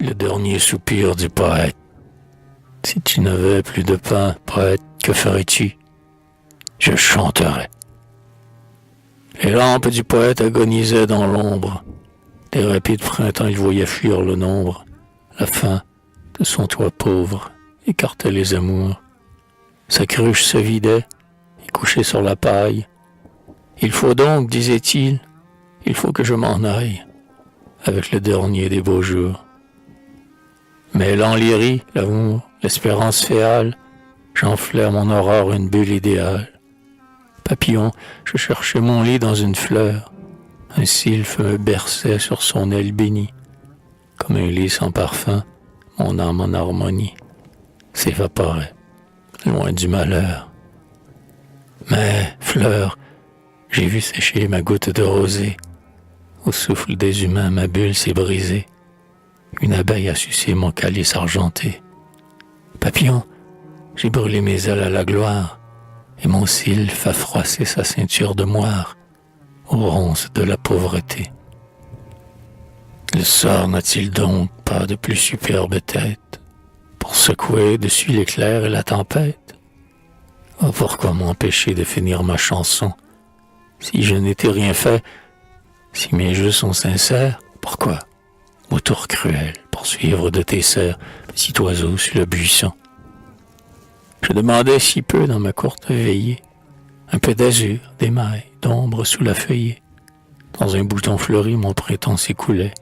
le dernier soupir du poète. Si tu n'avais plus de pain, poète, que ferais-tu? Je chanterais. Les lampes du poète agonisaient dans l'ombre. Des rapides printemps, il voyait fuir le nombre. La faim de son toit pauvre écartait les amours. Sa cruche se vidait et couchait sur la paille. Il faut donc, disait-il, il faut que je m'en aille avec le dernier des beaux jours. Mais l'enlierie, l'amour, l'espérance féale, j'enflais à mon aurore une bulle idéale. Papillon, je cherchais mon lit dans une fleur. Un sylphe me berçait sur son aile bénie. Comme un lit sans parfum, mon âme en harmonie s'évaporait, loin du malheur. Mais, fleur, j'ai vu sécher ma goutte de rosée. Au souffle des humains, ma bulle s'est brisée. Une abeille a sucé mon calice argenté. Papillon, j'ai brûlé mes ailes à la gloire, et mon sylphe a froissé sa ceinture de moire aux ronces de la pauvreté. Le sort n'a-t-il donc pas de plus superbe tête pour secouer dessus l'éclair et la tempête? Oh, pourquoi m'empêcher de finir ma chanson? Si je n'étais rien fait, si mes jeux sont sincères, pourquoi, ô tour cruel, poursuivre de tes serres, petit oiseau sur le buisson? Je demandais si peu dans ma courte veillée, un peu d'azur, d'émail, d'ombre sous la feuillée. Dans un bouton fleuri, mon printemps s'écoulait.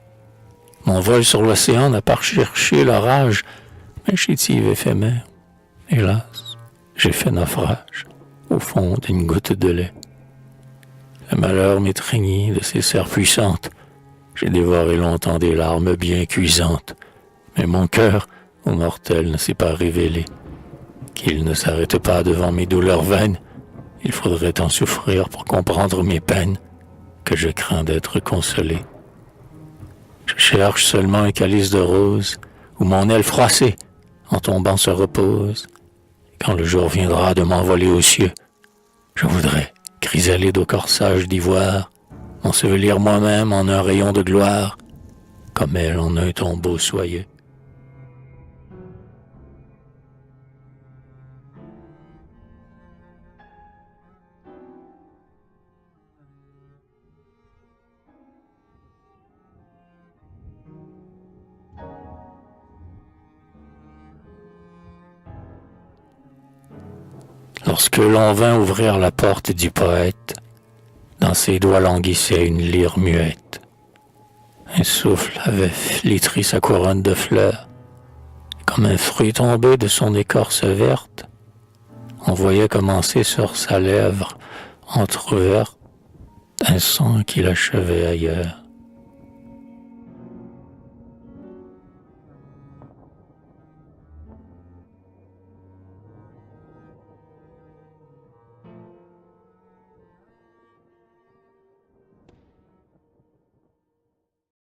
Mon vol sur l'océan n'a pas cherché l'orage, mais chétive éphémère. Hélas, j'ai fait naufrage au fond d'une goutte de lait. Le malheur m'étreignit de ses serres puissantes. J'ai dévoré longtemps des larmes bien cuisantes. Mais mon cœur, au mortel, ne s'est pas révélé. Qu'il ne s'arrête pas devant mes douleurs vaines. Il faudrait en souffrir pour comprendre mes peines, que je crains d'être consolé. Je cherche seulement un calice de rose, où mon aile froissée, en tombant, se repose. Quand le jour viendra de m'envoler aux cieux, je voudrais, chrysalide au corsage d'ivoire, m'ensevelir moi-même en un rayon de gloire, comme elle en un tombeau soyeux. Lorsque l'on vint ouvrir la porte du poète, dans ses doigts languissait une lyre muette. Un souffle avait flétri sa couronne de fleurs. Comme un fruit tombé de son écorce verte, on voyait commencer sur sa lèvre entr'ouverte un son qui l'achevait ailleurs.